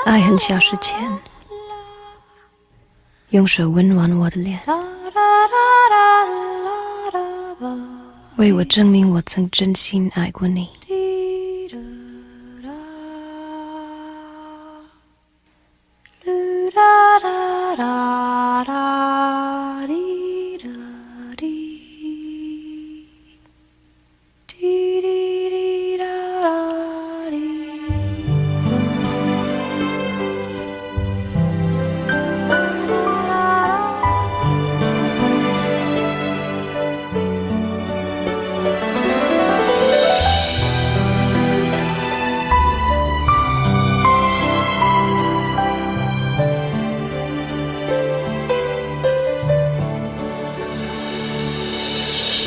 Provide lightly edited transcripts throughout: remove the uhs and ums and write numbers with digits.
爱很消失前，用手温暖我的脸，为我证明我曾真心爱过你。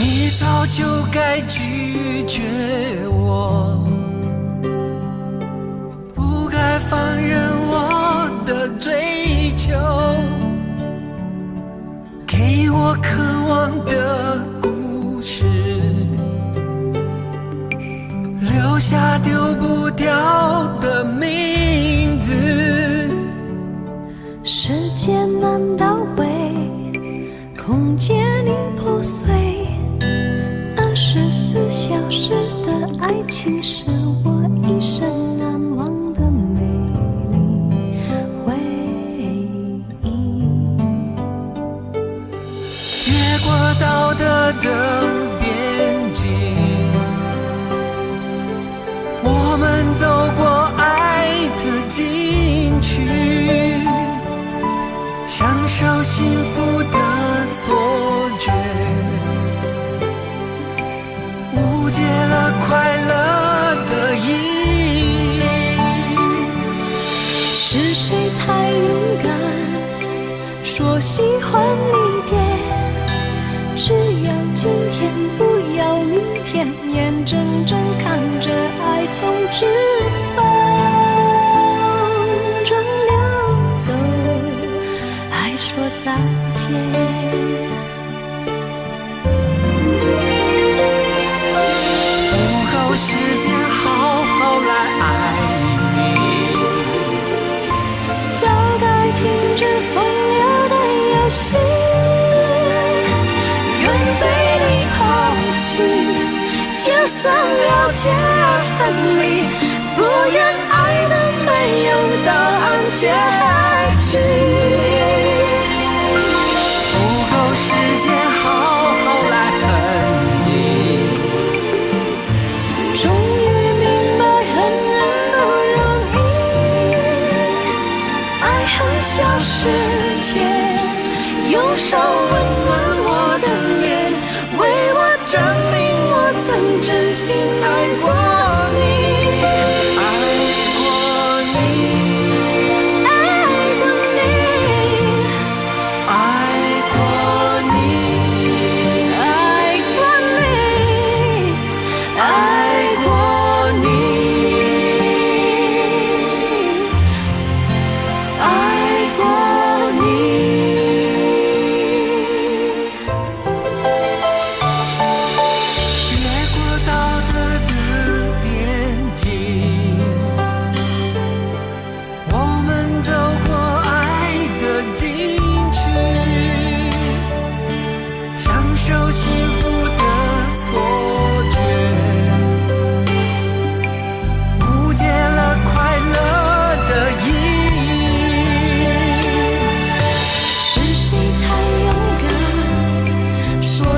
你早就该拒绝我，不该放任我的追求，给我渴望的故事，留下丢不掉的名字。时间难倒回，空间已破碎，24小时的爱情是我一生难忘的美丽回忆。越过道德的边境，我们走过爱的禁区，享受幸福的错觉，误解了快乐的意义。是谁太勇敢，说喜欢离别，只要今天不要明天，眼睁睁看着爱从指缝中流走，还说再见。时间好好来爱你，早该停止风流的游戏，愿被你抛弃，就算了解而分离，不愿爱的没有答案结局。不够时间好好来恨你，终于明白恨人不容易，爱恨消失前，用手温暖我的脸，为我证明我曾真心爱过你。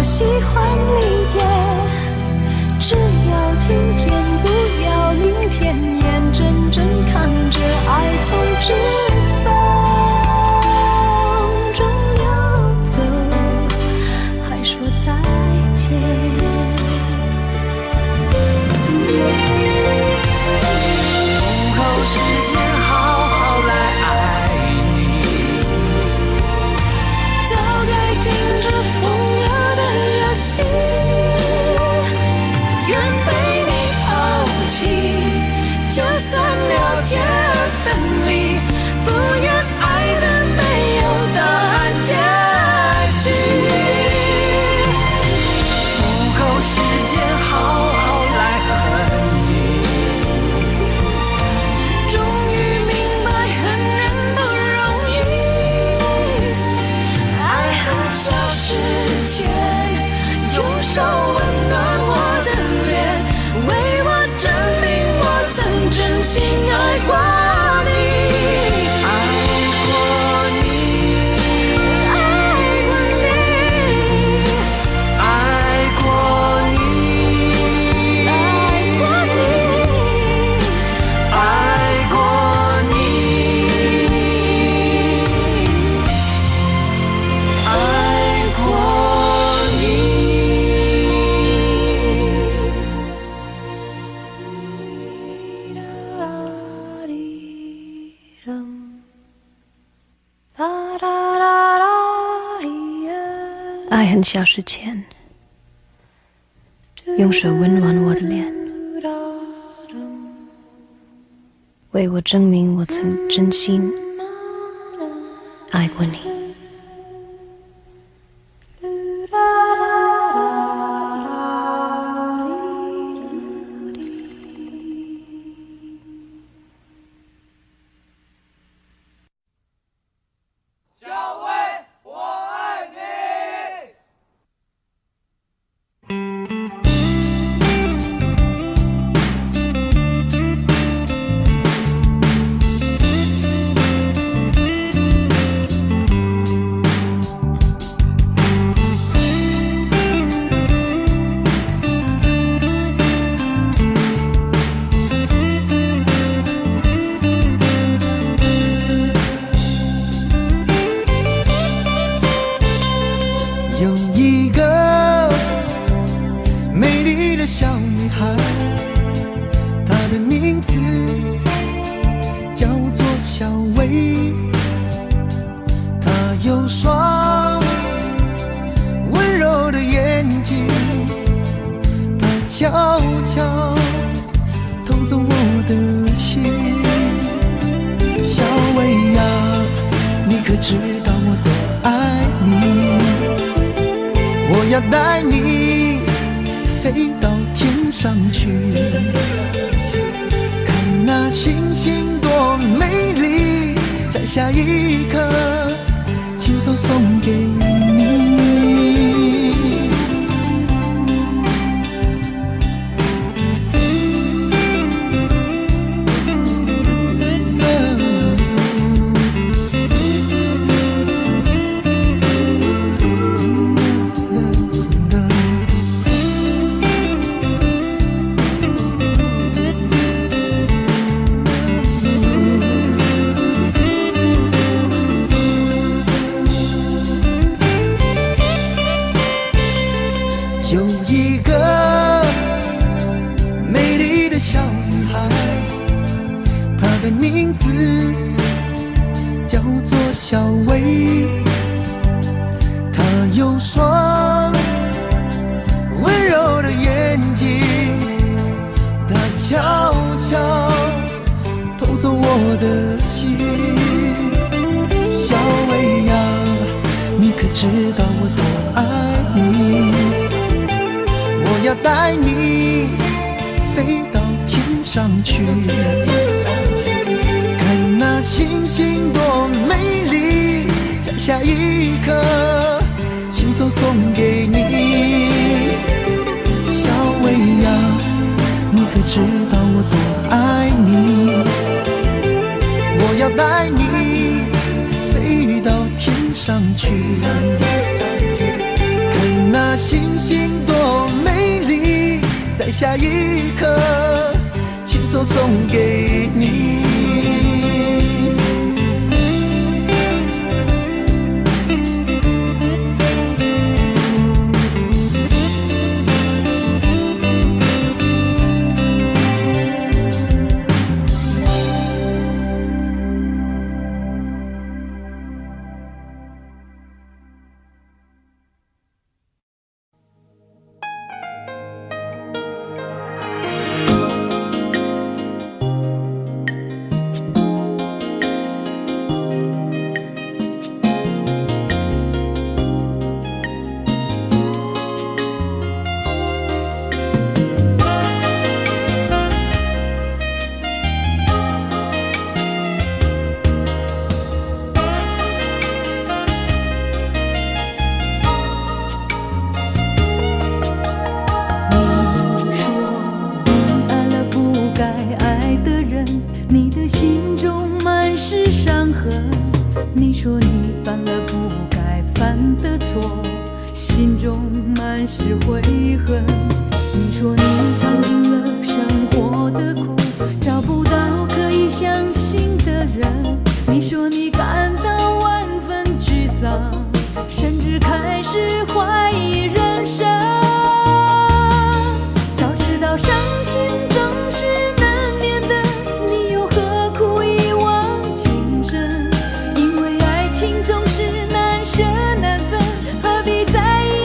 喜欢离别，只要今天不要明天，眼睁睁看着爱从指缝中流走，还说再见。不够时间好好来爱你，早该停止风流的游戏，愿被你抛弃，就算了解而分离，不愿爱的没有答案结局。不够时间好好来恨你，终于明白爱很消失前，用手温暖我的脸，为我证明我曾真心爱过你。悄悄偷走我的心。小薇呀，你可知道我多爱你？我要带你飞到天上去，看那星星多美丽，摘下一颗亲手送给你。有一个美丽的小女孩，她的名字叫做小薇。她有双温柔的眼睛，她悄悄偷走我的心。小薇呀，你可知道我多爱你？我要带你飞到天上去，看那星星多美丽，摘下一颗亲手送给你。小薇呀，你可知道我多爱你？我要带你飞到天上去，看那星星多美丽，摘下一颗亲手送给你。你的心中满是伤痕，你说你犯了不该犯的错，心中满是悔恨。你说你尝尽了生活的苦，找不到可以相信的人。你说你感到万分沮丧，甚至开始怀疑人生。早知道伤心总是难免的，你又何苦一往情深？因为爱情总是难舍难分，何必在意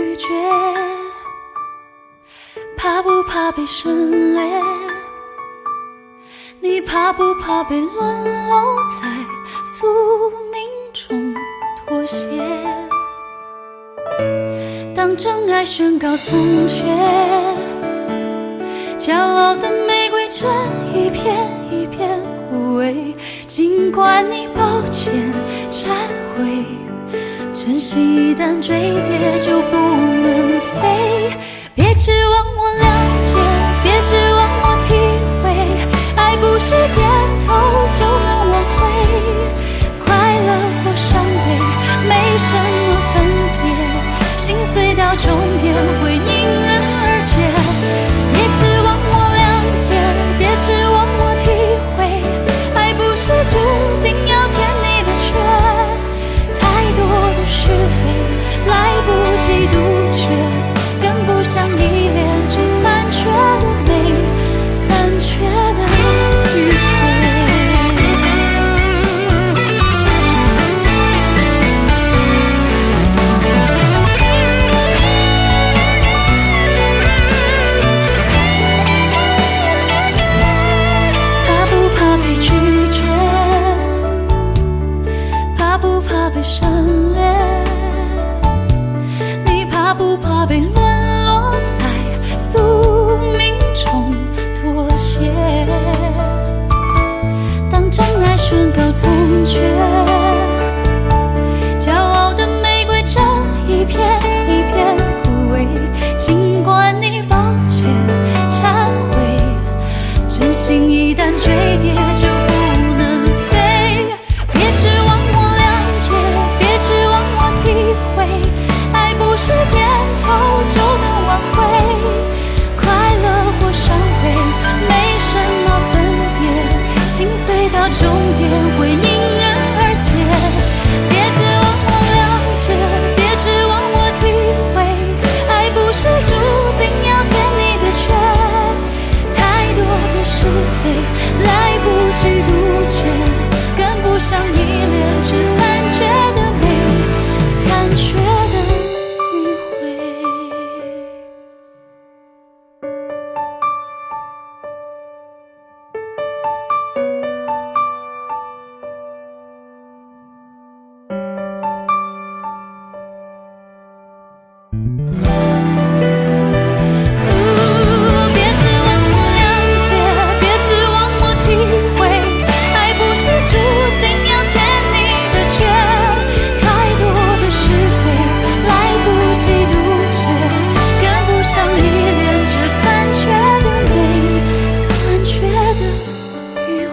拒绝？怕不怕被省略？你怕不怕被沦落在宿命中妥协？当真爱宣告从缺，骄傲的玫瑰正一片一片枯萎。尽管你抱歉忏悔，真心一旦坠跌就不能飞。别指望我谅解，别指望我体会，爱不是点头就能挽回。快乐或伤悲没什么分别，心碎到终点会因人而解。别指望我谅解，别指望我体会，爱不是注定要填你的缺。太多的是非来不及杜绝，跟不上依恋，只残缺的美，残缺的迂回。怕不怕被拒绝？怕不怕被省略？你怕不怕被沦落在宿命中妥协？当真爱宣告从缺，骄傲的玫瑰正一片一片枯萎。尽管你抱歉忏悔，真心一旦坠跌就不能飞。别指望我谅解，别指望我体会，爱不是点头就能挽回。快乐或伤悲没什么分别，心碎到终点会因人而解。别指望我谅解，别指望我体会，爱不是注定要填你的缺。太多的是非来不及杜绝，跟不上依恋，只残缺的美，残缺的迂回。别指望我谅解，别指望我体会，爱不是注定要填你的缺。太多的是非来不及杜绝，跟不上依恋，只残缺的美，残缺的迂回。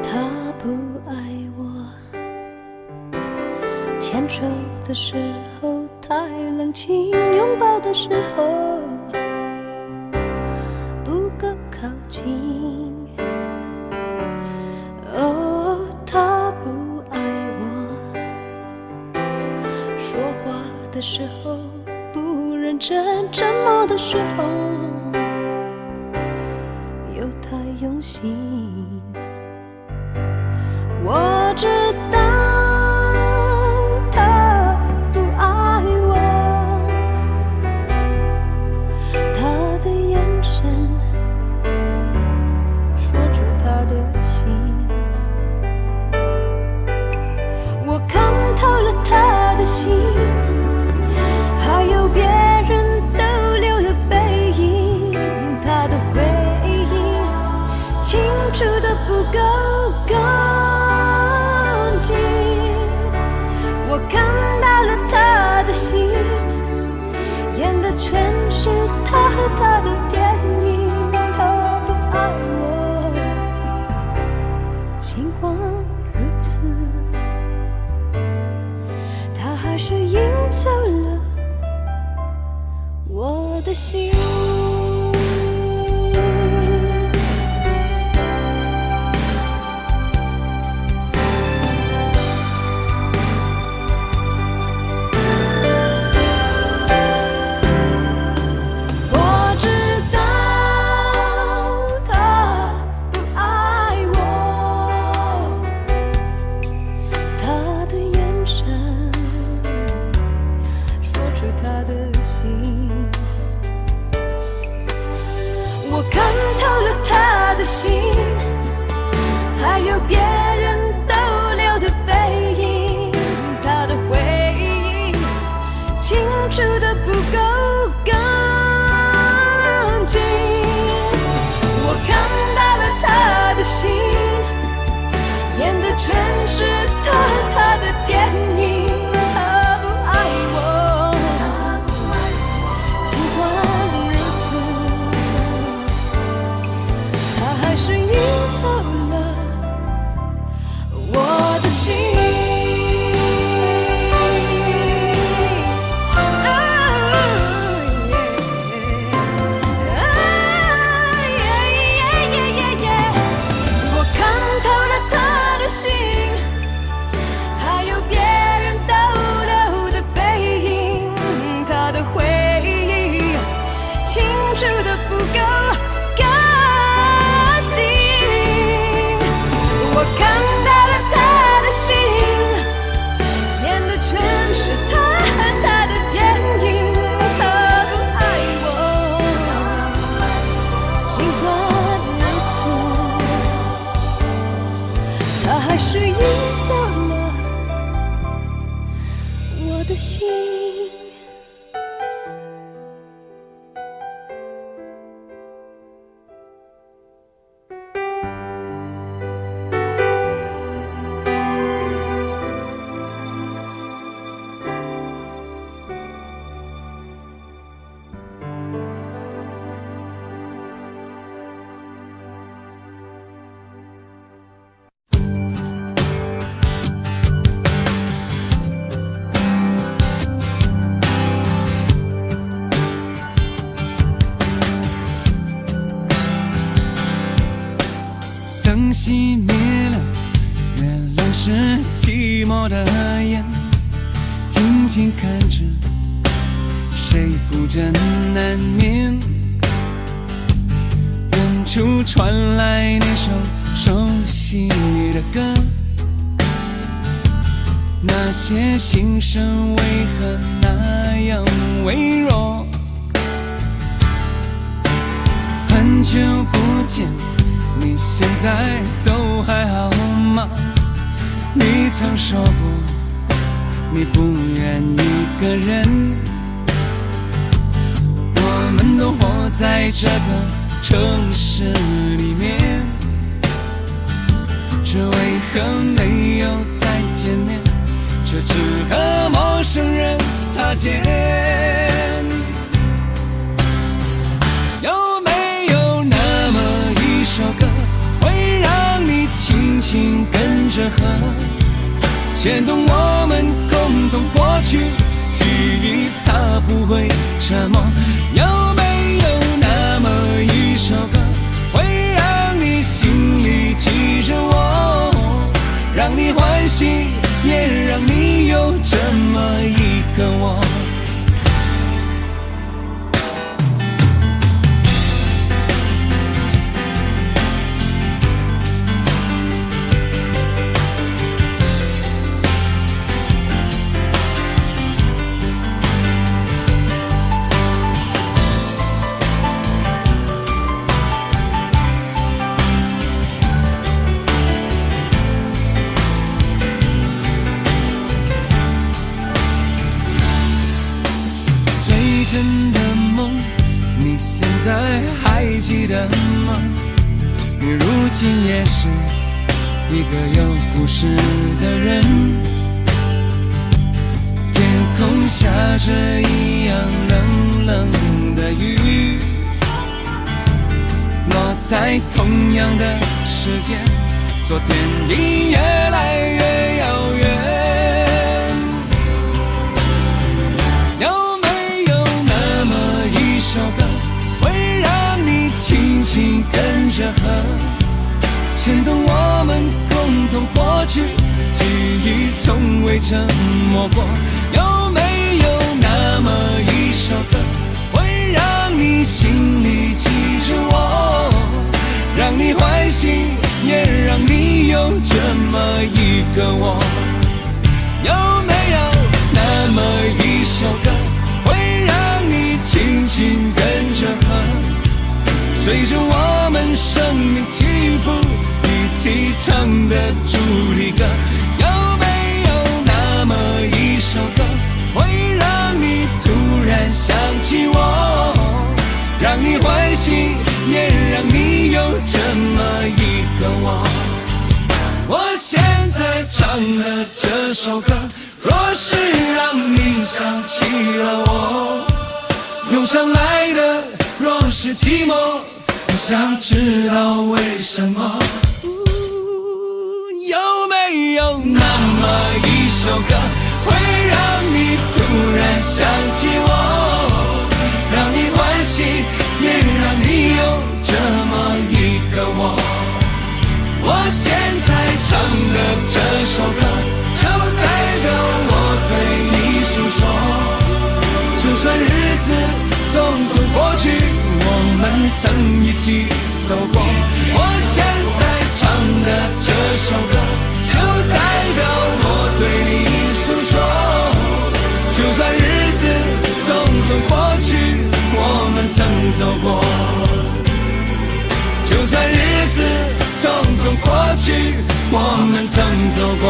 他不爱我，牵手的时候太冷清，拥抱的时候不够靠近。哦，他不爱我，说话的时候不认真，沉默的时候又太用心。我知道他不爱我，他的眼神说出他的心。我看透了他的心，还有别人逗留的背影，他的回应清楚的不够干净。我看到了他的心，演的全是他和他的电影。他不爱我，尽管如此，还是赢走了我的心。灯熄灭了，月亮是寂寞的眼，静静看着谁孤枕难眠。远处传来那首熟悉的歌，那些心声为何那样微弱？很久不见，你现在都还好吗？你曾说过你不愿一个人，我们都活在这个城市里面，这为何没有再见面？这只和陌生人擦肩。有没有那么一首歌，会让你轻轻跟着和，牵动我们共同过去记忆，它不会沉默。有没有那么一首歌，会让你心里记着我，让你欢喜，也让你有这么一个我。真的梦，你现在还记得吗？你如今也是一个有故事的人，天空下着一样冷冷的雨，落在同样的时间，昨天已越来越遥远。微沉默过？有没有那么一首歌，会让你心里记着我，让你欢喜，也让你有这么一个我？有没有那么一首歌，会让你轻轻跟着和，随着我们生命起伏一起唱的主题歌？有没有那么一首歌，会让你突然想起我，让你欢喜，也让你有这么一个我？我现在唱的这首歌，若是让你想起了我，涌上来的若是寂寞，我想知道为什么？有没有那么一首歌，会让你突然想起我，让你欢喜，也让你有这么一个我？我现在唱的这首歌，就代表我对你诉说。就算日子匆匆过去，我们曾一起走过。我现在唱的这首歌，就代表我对你诉说。就算日子匆匆过去，我们曾走过。就算日子匆匆过去，我们曾走过。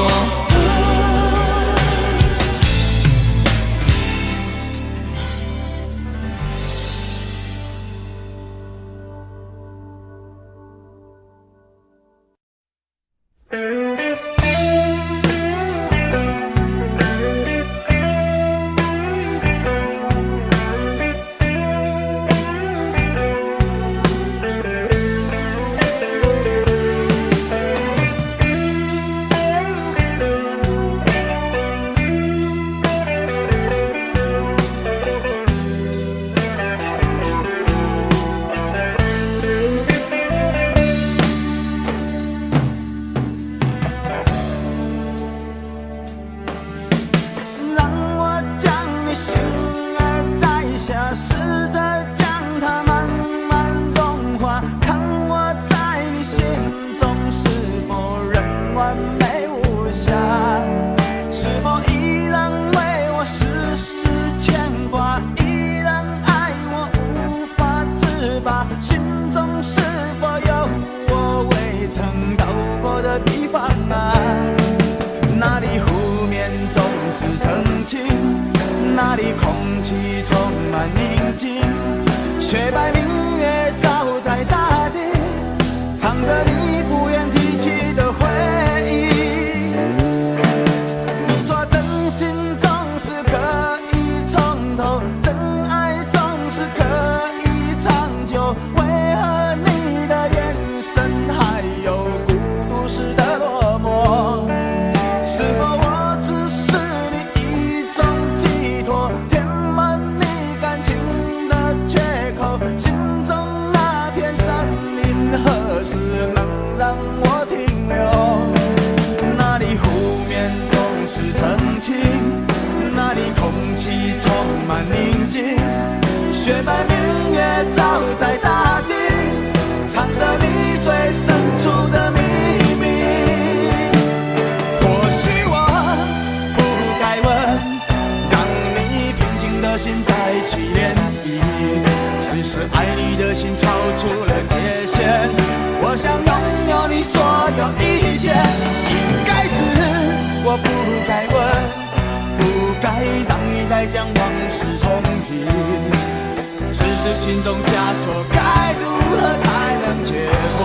那里空气充满宁静，雪白明月照在大地，唱着你不愿提起的回忆。你说真心总是可以从头，真爱总是可以长久，为何你的眼神还有孤独时的落寞？是否我只是你一种寄托，填满你感情的缺口？心中那片森林何时能让我停留？那里湖面总是澄清，那里空气充满宁静，雪白明月照在大地，藏着你最深处的秘密。或许我不该问，让你平静的心再起涟漪，只是爱你的心超出了界限。我想拥有你所有一切，应该是我不该问，不该让你再将往事重提，只是心中枷锁该如何才能解脱？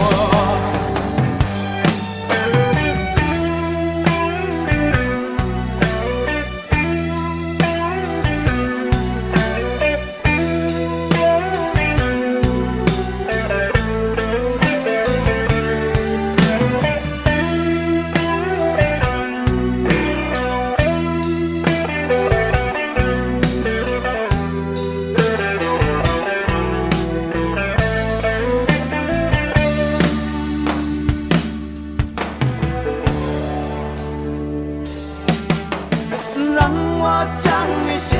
当我将你心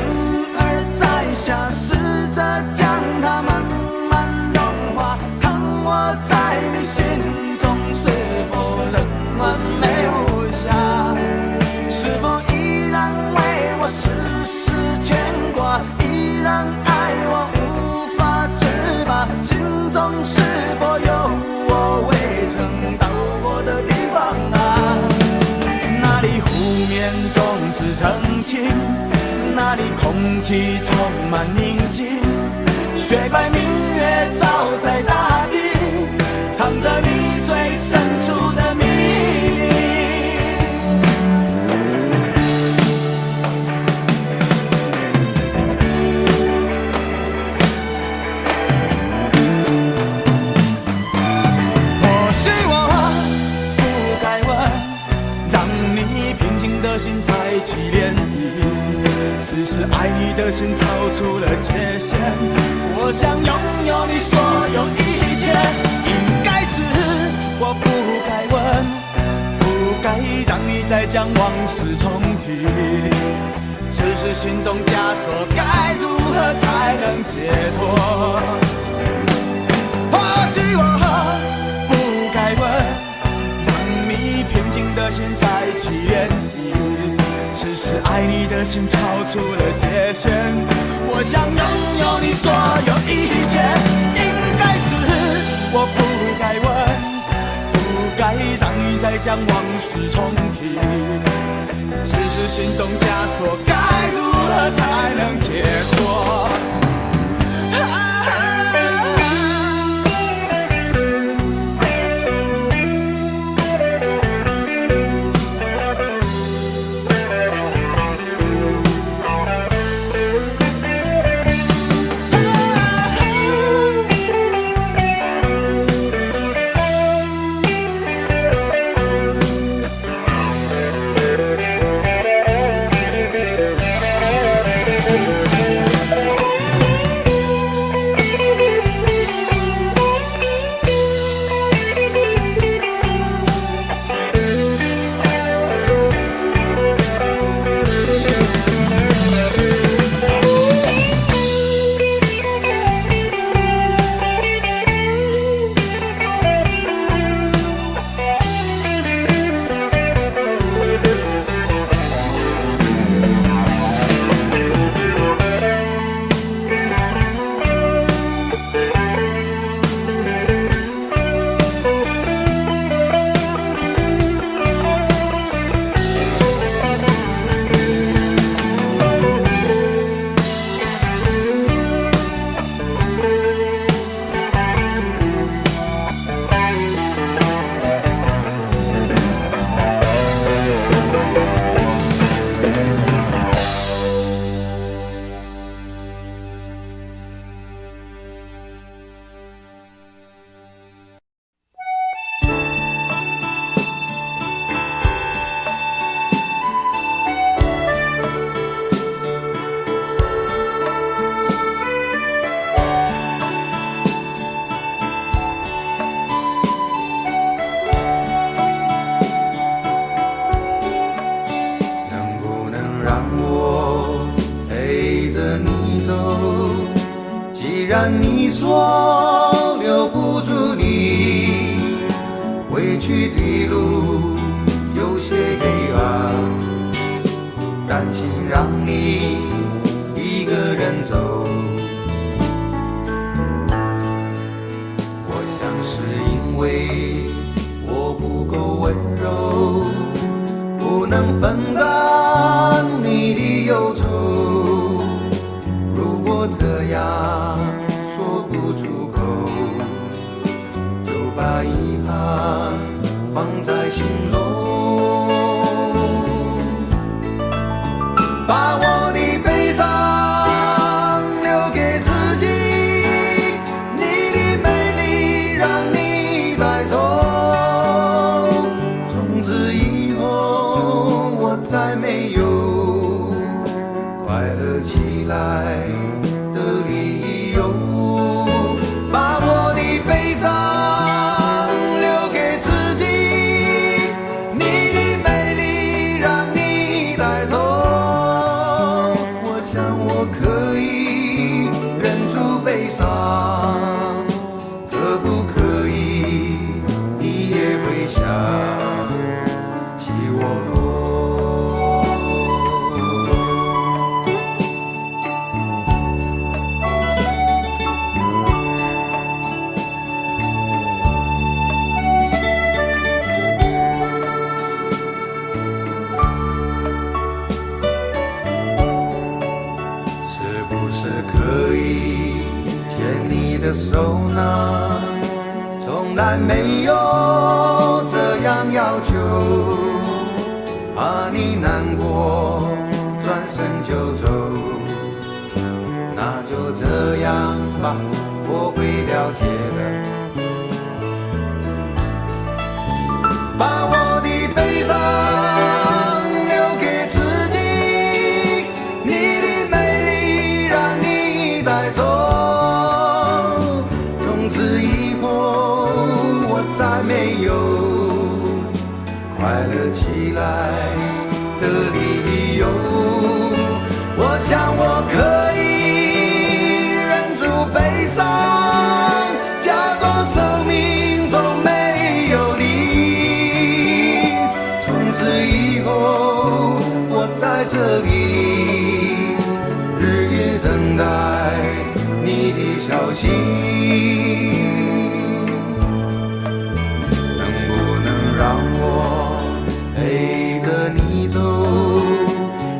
儿摘下，试着将它慢慢融化，看我在你心中是否仍完美无瑕，是否依然为我时时牵挂，依然爱我无法自拔，心中是否有我未曾到过的地方啊？那里湖面总是澄清，那里空气充满宁静，雪白明月照在大地，藏着你最深处的秘密。或许我不该问，让你平静的心再起涟漪，只是爱你的心超出了界限，我想拥有你所有一切，应该是我不该问，不该让你再将往事重提，只是心中枷锁该如何才能解脱？或许我不该问，让你平静的心再起涟漪，只是爱你的心超出了界限，我想拥有你所有一切，应该是我不该问，不该让你再将往事重提，只是心中枷锁该如何才能解脱？既然你说留不住你，回去的路有些黑暗，担心让你一个人走。我想是因为我不够温柔，不能分担你的忧愁。如果这样说不出口，就把遗憾放在心中，把我的悲伤留给自己，你的美丽让你带走。从此以后我再没有快乐起来的理由，把我的悲伤留给自己，你的美丽让你带走。可以牵你的手呢？从来没有这样要求，怕你难过，转身就走。那就这样吧，我会了解的。把我的悲伤留给自己，你的美丽让你带走。从此以后，我再没有快乐起来的理由。我想我可以忍住悲伤，假装生命中没有你。从此以后，我在这里日夜等待你的消息。能不能让我陪着你走？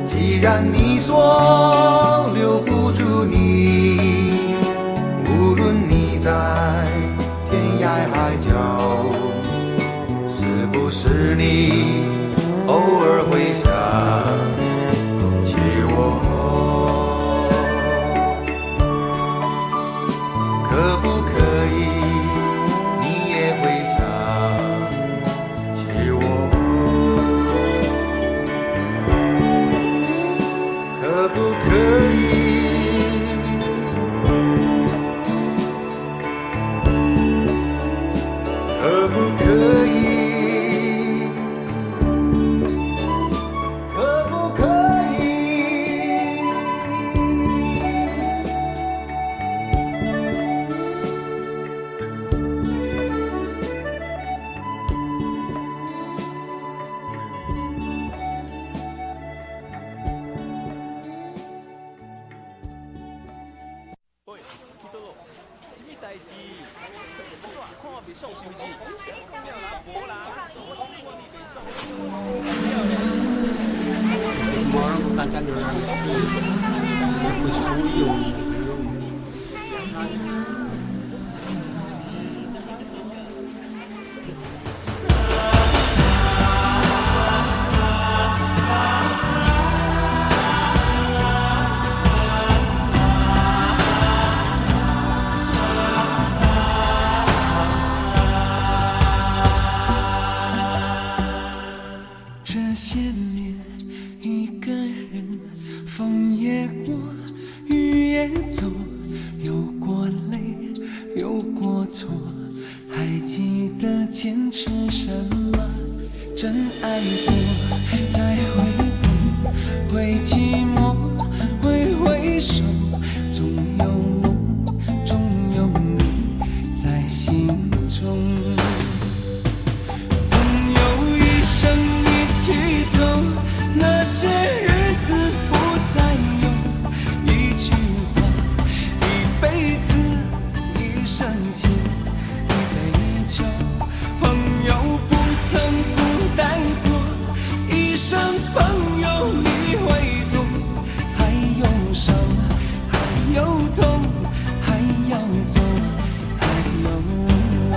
既然你说留不住你，无论你在天涯海角，是不是你偶尔会想起我？可不可以你也会想起我？可不可以？可不可以？可不可以？喂，去倒落？什么代志？怎？看我袂爽是不是？讲了啦，无啦，做我你袂爽。无人敢讲流浪地，也不想我用。这些年一个人，风也过，雨也走，有过泪，有过错，还记得坚持什么？真爱过，再会痛，会寂寞，会回首，总有梦，总有你在心中。那些日子不再有一句话，一辈子，一生情，一杯酒。朋友不曾孤单过，一生朋友你会懂。还有伤，还有痛，还要走，还有我。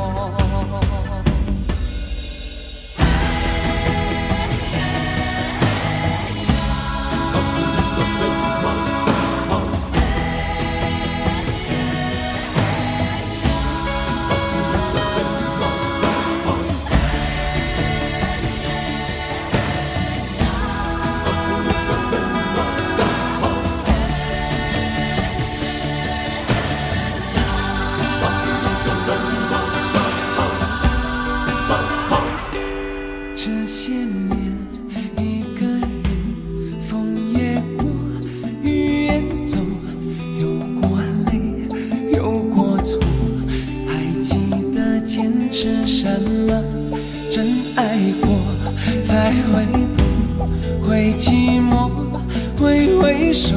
这些年一个人，风也过，雨也走，有过泪，有过错，还记得坚持什么？真爱过，才会懂，会寂寞，会回首，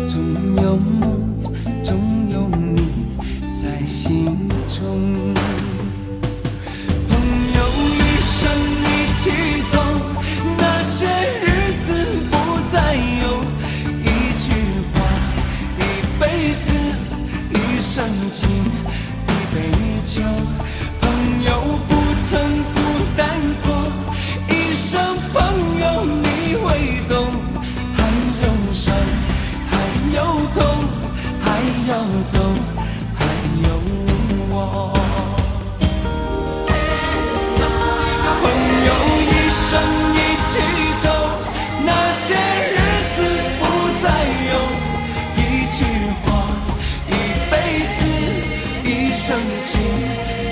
总有梦，总有你在心中。一起走，那些日子不再有一句话，一辈子。情，一杯酒，朋友不曾孤单过，一生朋友你会懂，还有伤，还有痛，还要走，还有我。朋友一生一起走，那些日子不再有，一句话，一辈子，一生情，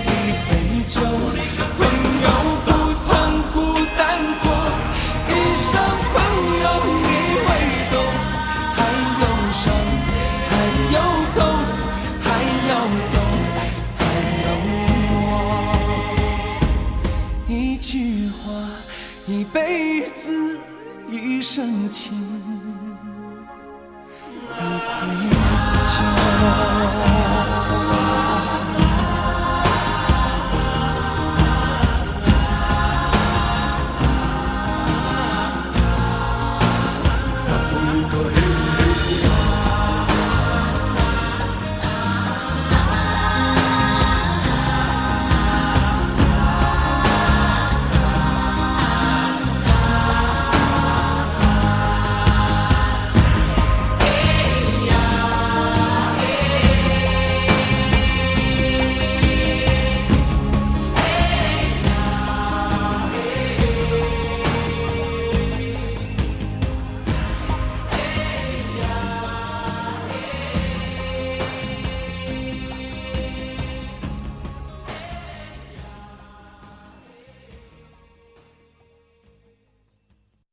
一杯酒。朋友不曾孤单过，一生朋友你会懂，还有伤，还有痛，还要走，还有我。一句话，一辈子，一生情，一杯酒。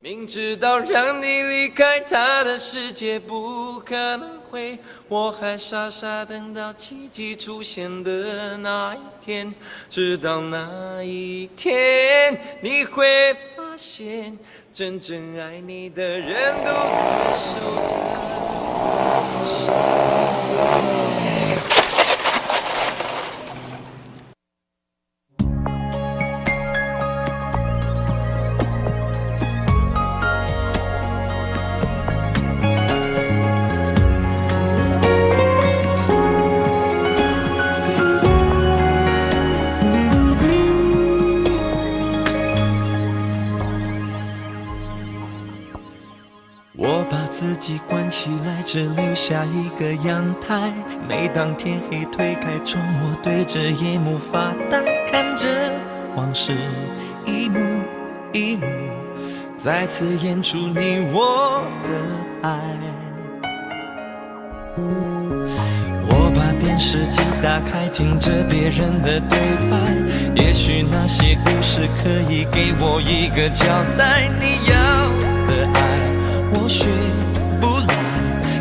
明知道让你离开他的世界不可能会，我还傻傻等到奇迹出现的那一天，直到那一天，你会发现，真正爱你的人独自守着。我把自己关起来，只留下一个阳台。每当天黑推开窗，我对着夜幕发呆，看着往事一幕一幕，再次演出你我的爱。我把电视机打开，听着别人的对白，也许那些故事可以给我一个交代。你要的爱我学不来，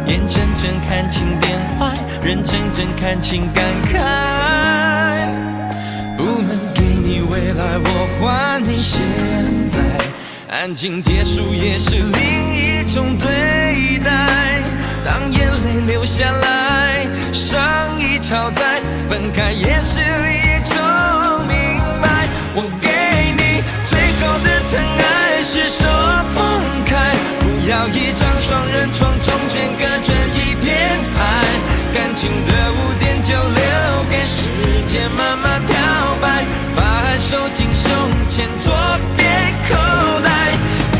眼睁睁看情变坏，人睁睁看情感慨。不能给你未来，我还你现在，安静结束也是另一种对待。当眼泪流下来，伤已超载，分开也是一种明白。我给你最后的疼爱是手放开，不要一张双人床，中间隔着一片海，感情的污点就留给时间慢慢漂白，把爱收进胸前左边口袋。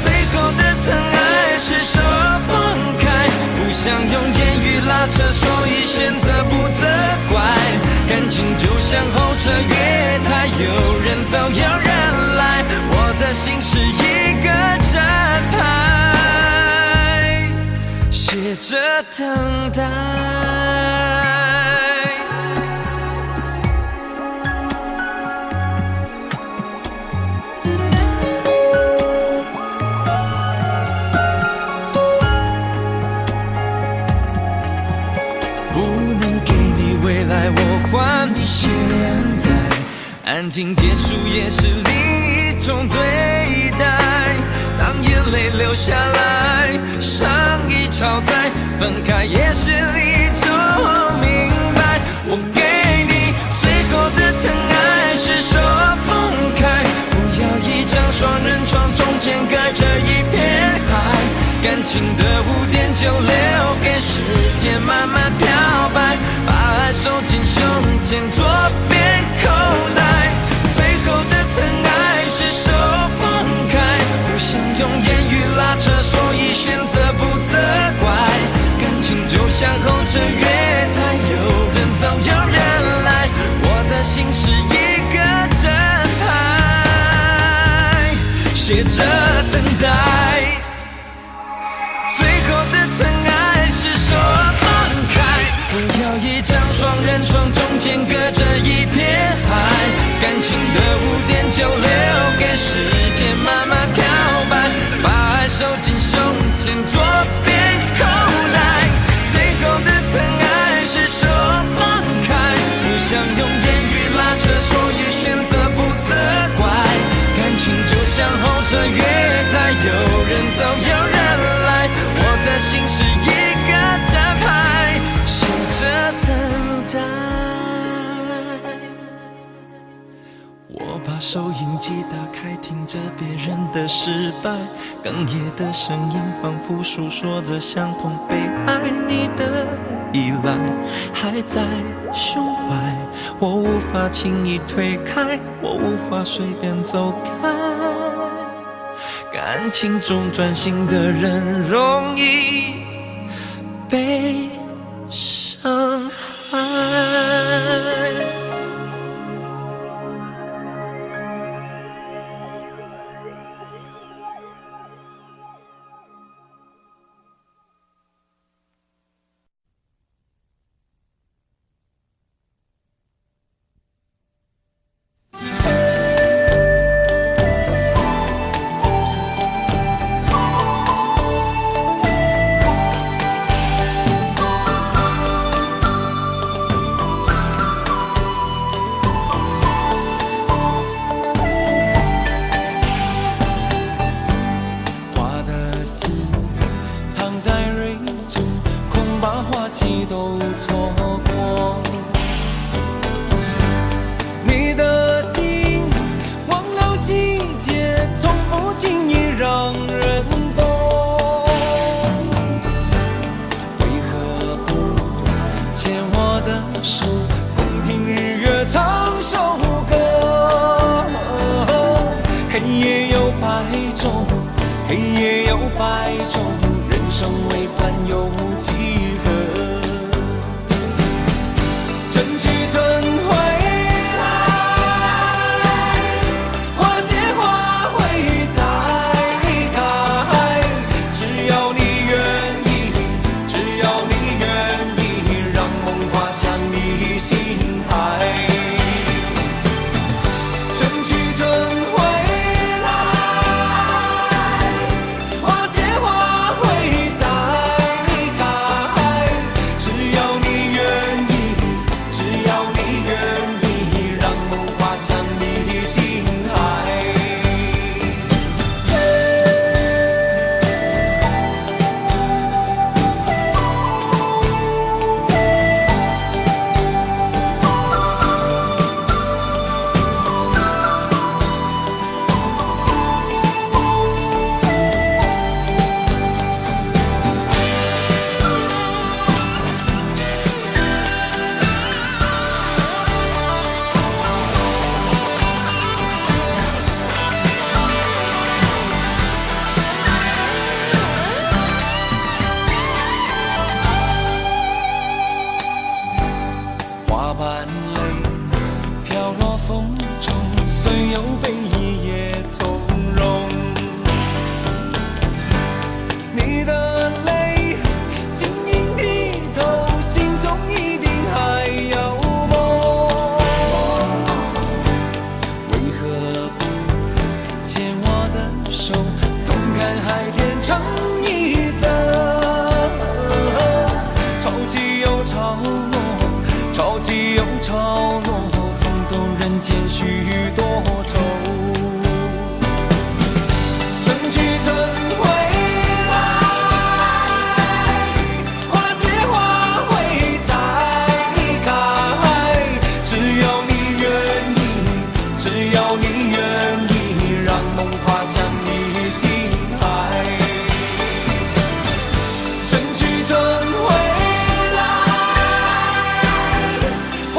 最后的疼爱是手放开，不想用言语拉扯，所以选择不责怪。感情就像候车月台，有人走有人来，我的心是一个站牌，写着等待。未来我还你现在，安静结束也是另一种对待。当眼泪流下来，伤已超载，分开也是一种明白。我给你最后的疼爱是手放开，不要一张双人床，中间隔着一片海，感情的污点就留给时间慢慢漂白，把爱收进进胸前左边口袋，最后的疼爱是手放开，不想用言语拉扯，所以选择不责怪。感情就像候车月台，有人走有人来，我的心是一个真爱，写着等待。最后的疼爱是手放开，不要一张双人床，中间隔着一片海，感情的污点就留给时间慢慢漂白，把爱收进胸前左边口袋，最后的疼爱是手放开，不想用言语拉扯，所以选择不责怪。感情就像候车月台，有人走有人来，我的心是一个站牌，守着等待。我把收音机打开，听着别人的失败，哽咽的声音仿佛诉说着相同被爱你的依赖，还在胸怀，我无法轻易推开，我无法随便走开。感情中专心的人容易被伤害。花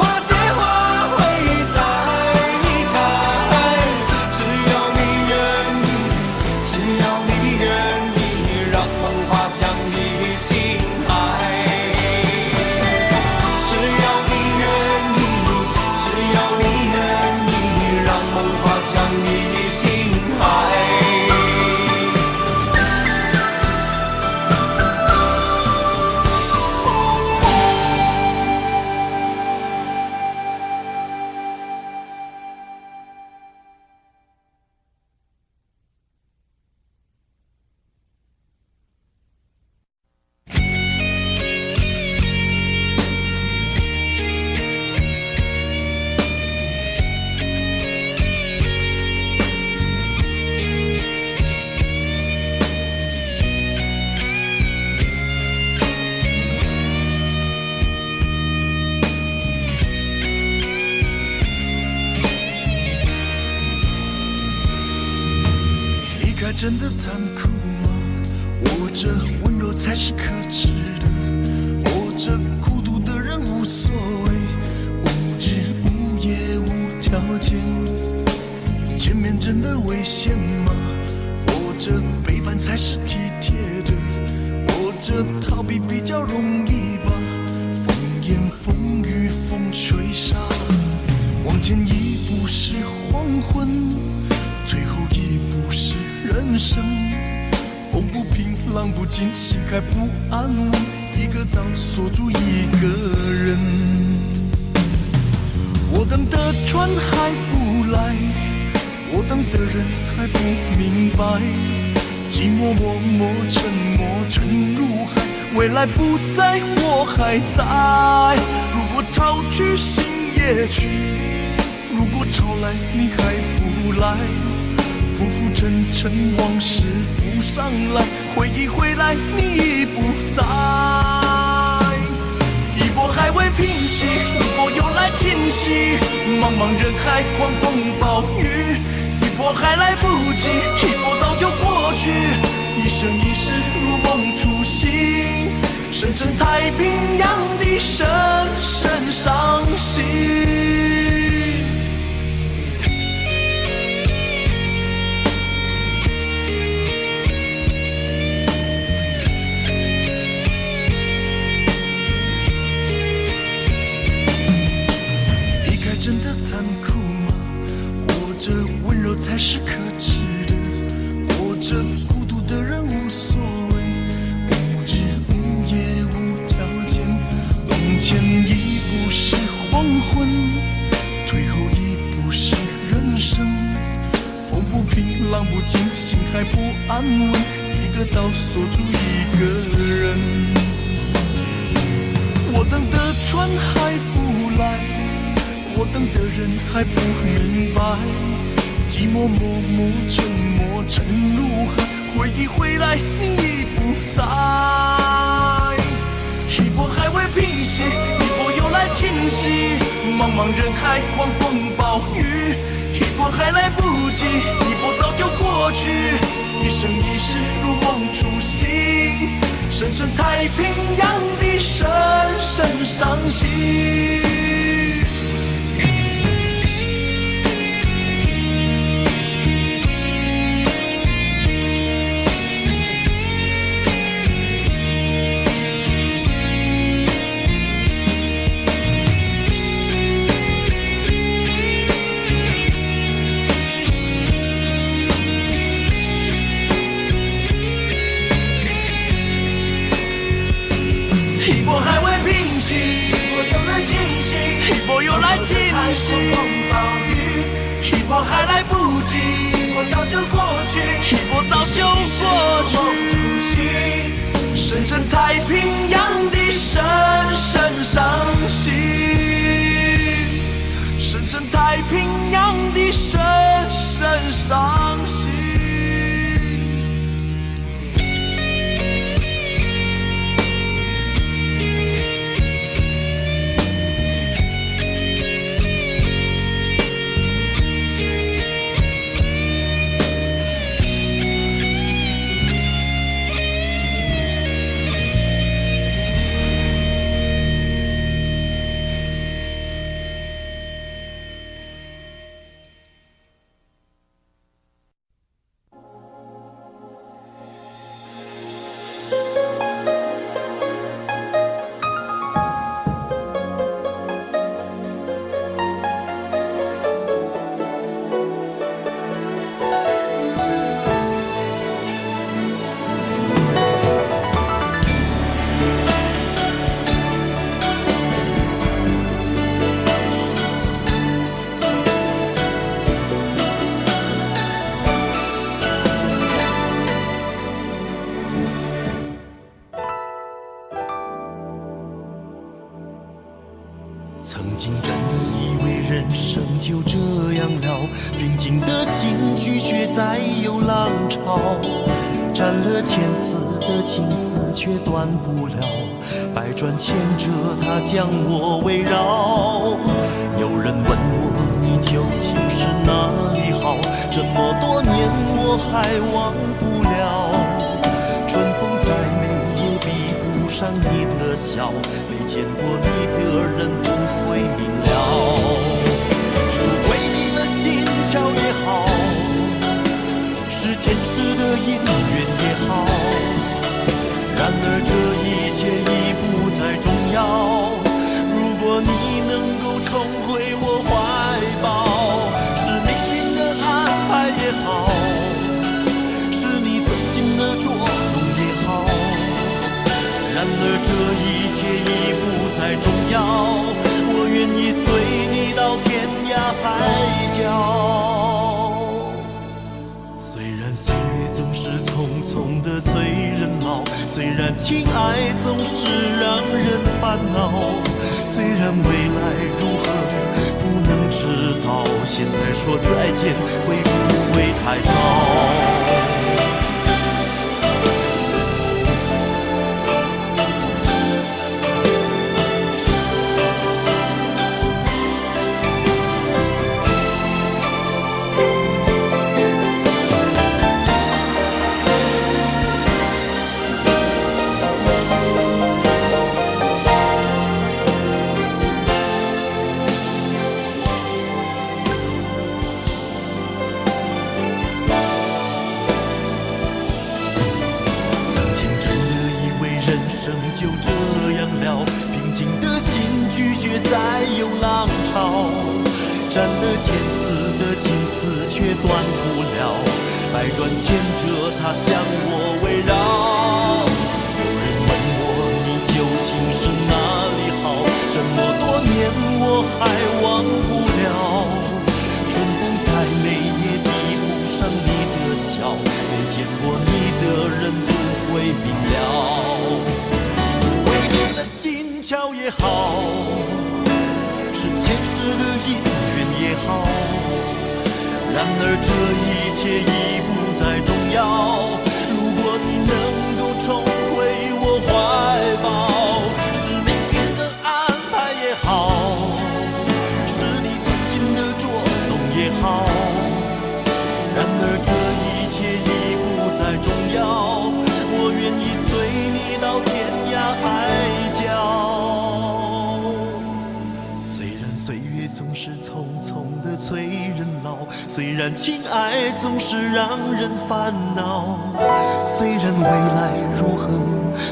真的残酷吗？活着温柔才是可耻的，活着孤独的人无所谓，无日无夜无条件。前面真的危险吗？活着背叛才是体贴的，活着逃避比较容易吧。风言风语风吹沙，往前一步是黄昏，退后一步是人生。风不平浪不静，心还不安稳，一个岛锁住一个人。我等的船还不来，我等的人还不明白，寂寞默默沉默沉入海，未来不在我还在。如果潮去心也去，如果潮来你还不来，浮浮沉沉往事浮上来，回忆回来你已不在。一波还未平息，一波又来侵袭，茫茫人海狂风暴雨，一波还来不及，一波早就过去，一生一世如梦初醒，深深太平洋的深深伤心。真的残酷吗？活着温柔才是可耻的，活着孤独的人无所谓，无日无夜无条件。往前一步是黄昏，退后一步是人生。风不平浪不静，心还不安稳，一个岛锁住一个人。我等的船还不来，我等的人还不明白，寂寞默默沉默沉入海，回忆回来你已不在。一波还未平息，一波又来侵袭，茫茫人海狂风暴雨，一波还来不及，一波早就过去，一生一世如梦初醒，深深太平洋的深深伤心。一波还未平息，一波又来侵袭，一波又来侵袭，一波还来不及，一波早就过去，一波早就过去，深深太平洋的深深伤心，深深太平洋的深深伤心。曾经真的以为人生就这样了，平静的心绪却再有浪潮，斩了千次的情丝却断不了，百转千折它将我围绕。有人问我你究竟是哪里好？这么多年我还忘不了。春风再美也比不上你的笑，没见过你的人不会明了。是鬼迷了心窍也好，是前世的因缘也好，然而这一切已不再重要。如果你能够重回我怀抱，是命运的安排也好，是你存心的捉弄也好，然而这一切已不再重要。我愿意随你到天涯海角。虽然岁月总是匆匆的催人老，虽然情爱总是让人烦恼，虽然未来如何不能知道，现在说再见会不会太早？就这样了，平静的心拒绝再有浪潮，斩了千次的情丝却断不了，百转千折它将我围绕。有人问我你究竟是哪里好，这么多年我还忘不了。春风再美也比不上你的笑，没见过你的人不会明了。巧也好，是前世的因缘也好，然而这一切已不再重要。如果你能够重回我怀抱，是命运的安排也好，是你存心的捉弄也好，然而这一切已不再重要。我愿意随你到天涯海角。岁月总是匆匆的催人老，虽然情爱总是让人烦恼，虽然未来如何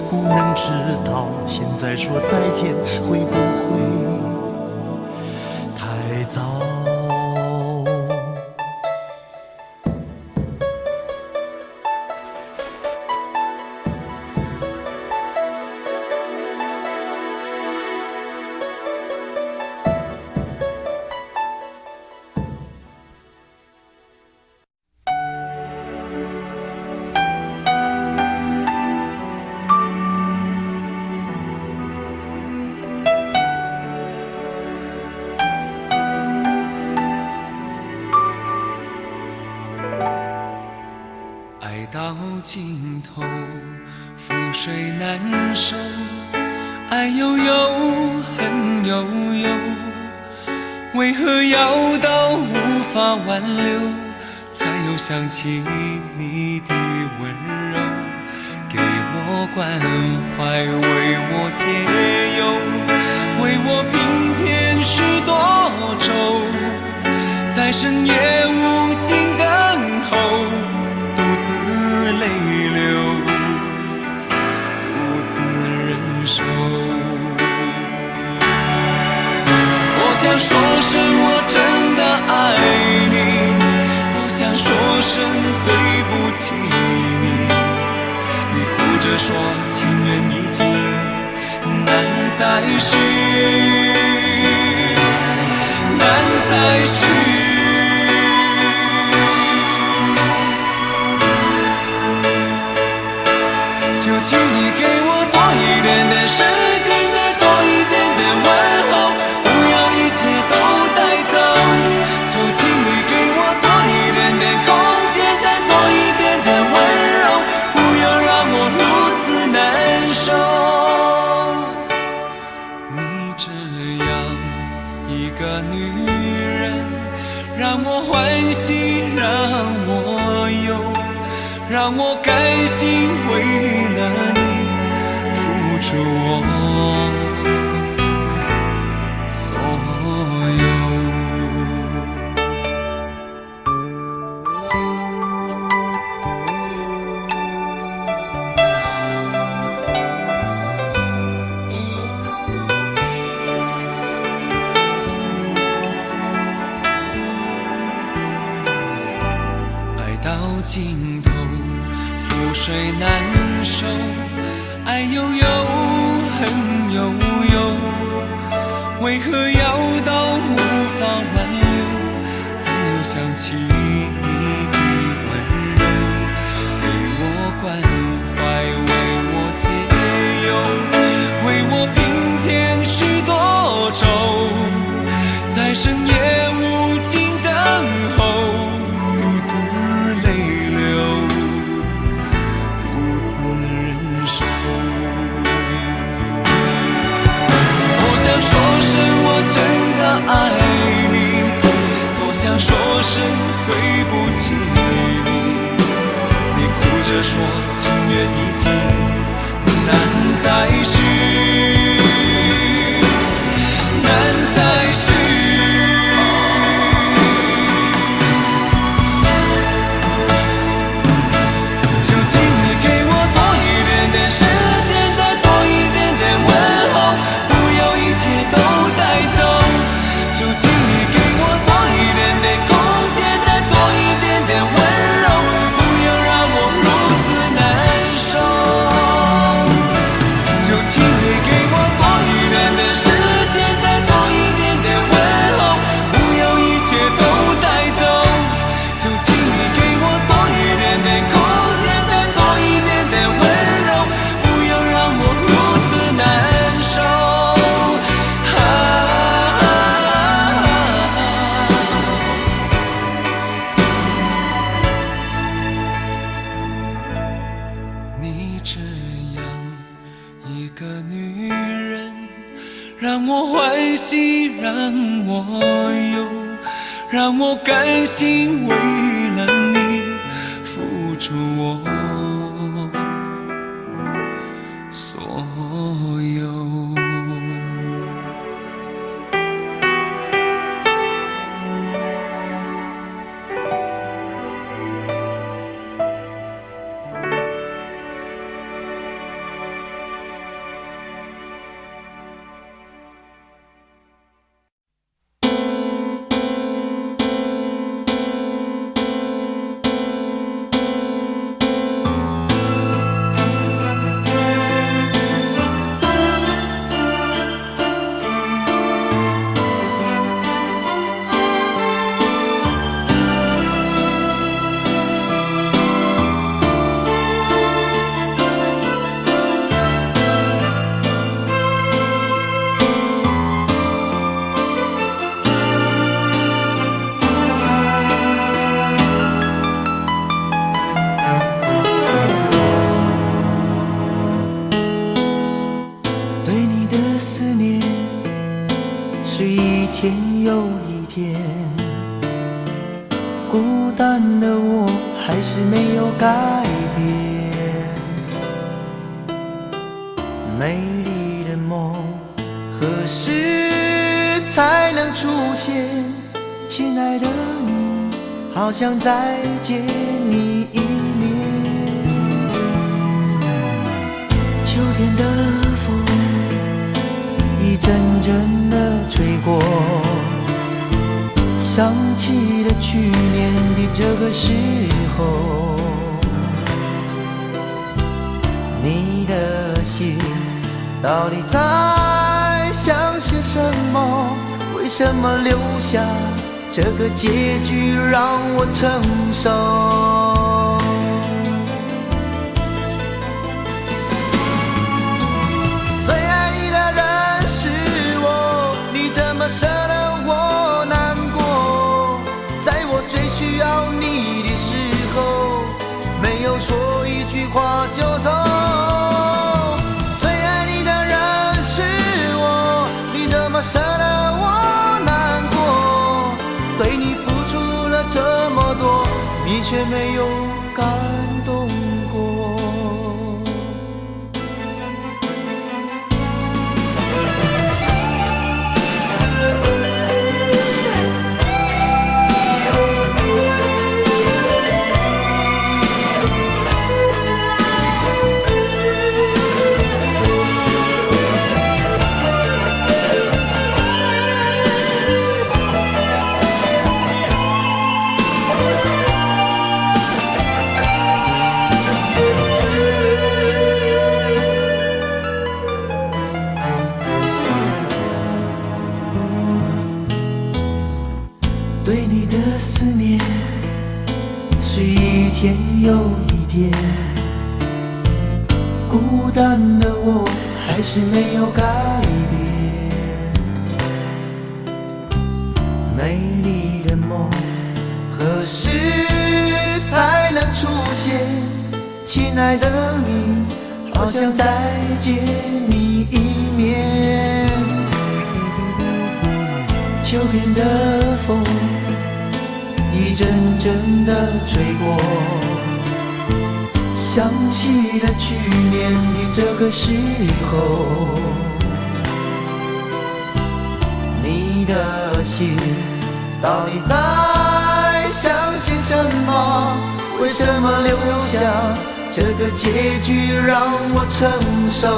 不能知道，现在说再见会不会太早？到尽头，覆水难收，爱悠悠，恨悠悠，为何要到无法挽留，才又想起你的温柔，给我关怀，为我解忧，为我平添许多愁，在深夜无尽等候，独自泪流，独自忍受。多想说声我真的爱你，多想说声对不起你，你哭着说情缘已尽，难再续，难再续。就请你给我多一点的时间，再多一点的问候，不要一切都带走。就请你给我多一点的空间，再多一点的温柔，不要让我如此难受。你这样一个女人，让我甘心为了你付出我所有。尽头，覆水难收，爱悠悠，恨悠悠，为何要到无法挽留，才又想起你的温柔，给我关怀，为我解忧，为我平添许多愁，在深夜无尽等候。爱你，多想说声对不起你。你哭着说情缘已尽，难再续，难再续。就请你给我多一点点时间，再多一点点问候，不要一切都带走。就请你给我多一点点空间，再多一点点温柔，不要让我如此难受。就请你给我多一点点时间，再多一点点问候，不要一切都带走。就请你给我多一点点空间，再多一点点温柔，不要让我如此难受。你这样一个女人，让我欢喜，让我忧，让我甘心为了你付出我所有。孤单的我还是没有改变，美丽的梦何时才能出现？亲爱的你，好想再见你一面。秋天的风一阵阵地吹过，想起了去年的这个时候，你的心到底在想些什么？为什么留下这个结局让我承受？最爱你的人是我，你怎么舍得我难过？在我最需要你的时候，没有说一句话就走。最爱你的人是我，你怎么舍得我难过？对你付出了这么多，你却没有感动思念是一天又一天，孤单的我还是没有改变。美丽的梦何时才能出现？亲爱的你，好想再见你一面。秋天的风一阵阵的吹过，想起了去年的这个时候，你的心到底在想些什么？为什么留下这个结局让我承受？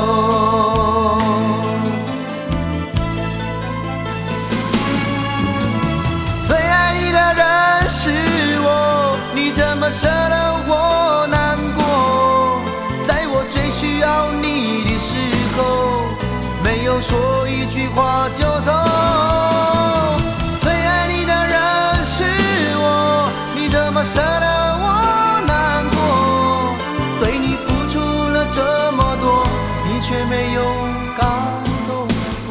最爱你的人是我，你怎么舍得我难过？在我最需要你的时候，没有说一句话就走。最爱你的人是我，你怎么舍得我难过？对你付出了这么多，你却没有感动过。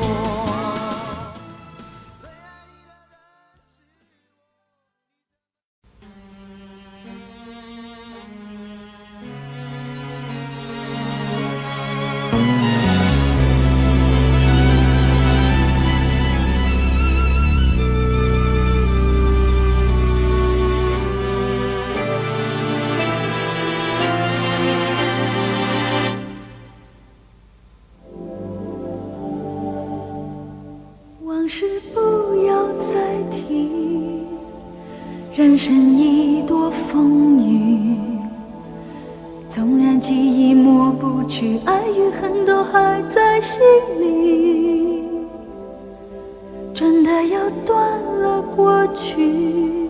往事不要再提，人生一多风雨，纵然记忆抹不去，爱与恨都还在心里。真的要断了过去，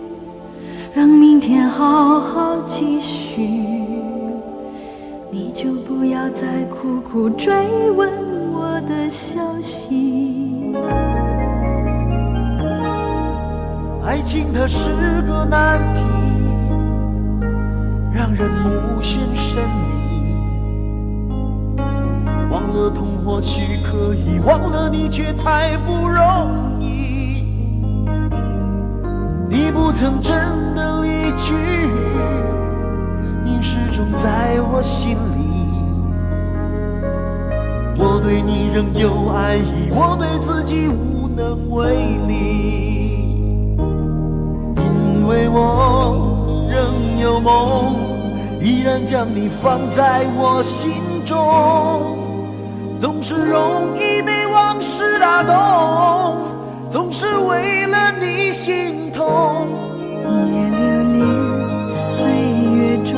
让明天好好继续，你就不要再苦苦追问我的消息。爱情它是个难题，让人无限神秘。忘了痛或许可以，忘了你却太不容易。你不曾真的离去，你始终在我心里。我对你仍有爱意，我对自己无能为力。因为我仍有梦，依然将你放在我心中。总是容易被往事打动，总是为了你心痛。一夜流连岁月中，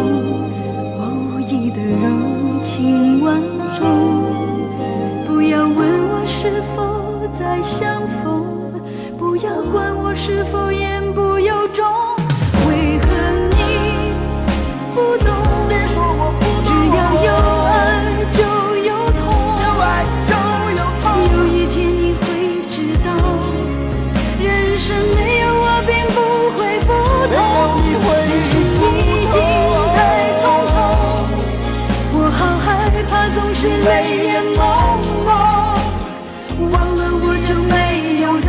我无意的柔情万种。不要问我是否再相逢，不要管我是否言不由衷。为何你不懂？别说我不懂，只要有爱就有痛，有爱就有痛。有一天你会知道，人生没有我并不会不同，只是你已经太匆匆。我好害怕总是泪眼朦胧，忘了我就没有用，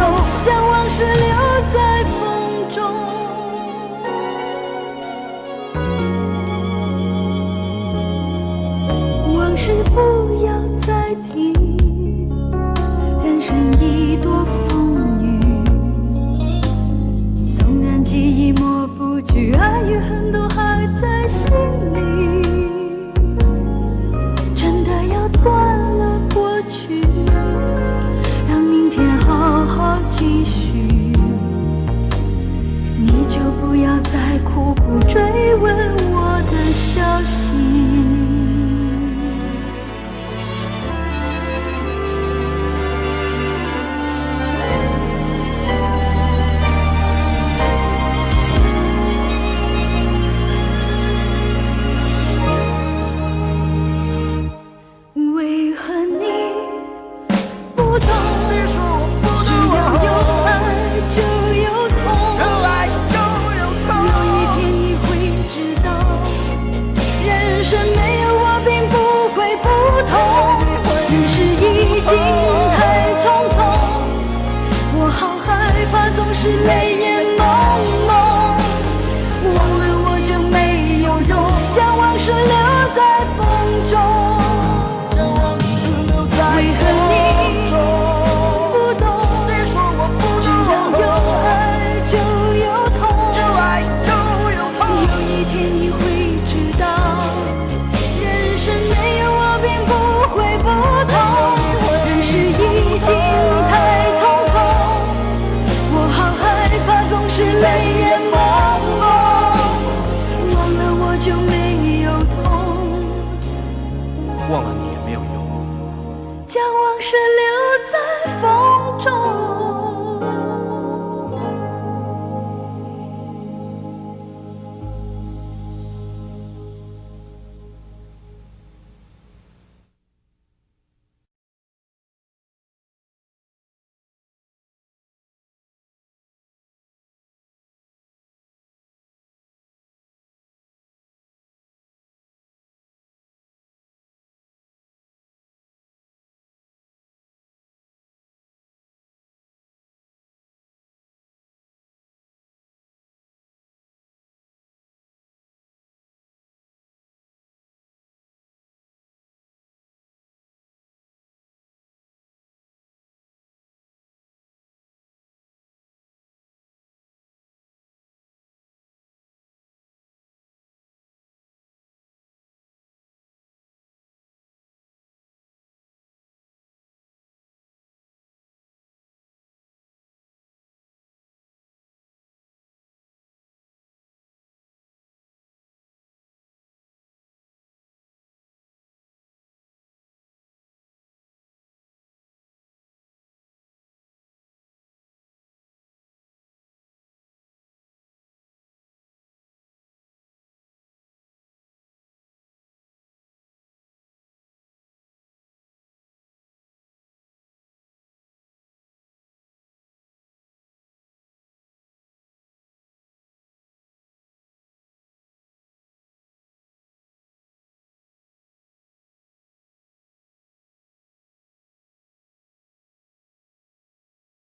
将往事留在风中。往事不要再提，人生已多风雨，纵然记忆抹不去，爱与恨都还在心里。真的要断了过去，让明天好好继续，你就不要再苦苦追问我的消息。为何你不懂？别说我不懂，只要有爱就有痛。有爱就是泪眼朦胧。忘了我就没有用，将往事留在风中。将往事留在为何你不懂？你说我不只要有爱就有痛，有爱就有痛。有一天你会知道，人生没有我并不会不同。人世已经太匆匆，我好害怕总是泪眼朦胧。忘了我就没有痛，忘了你也没有用。将往事留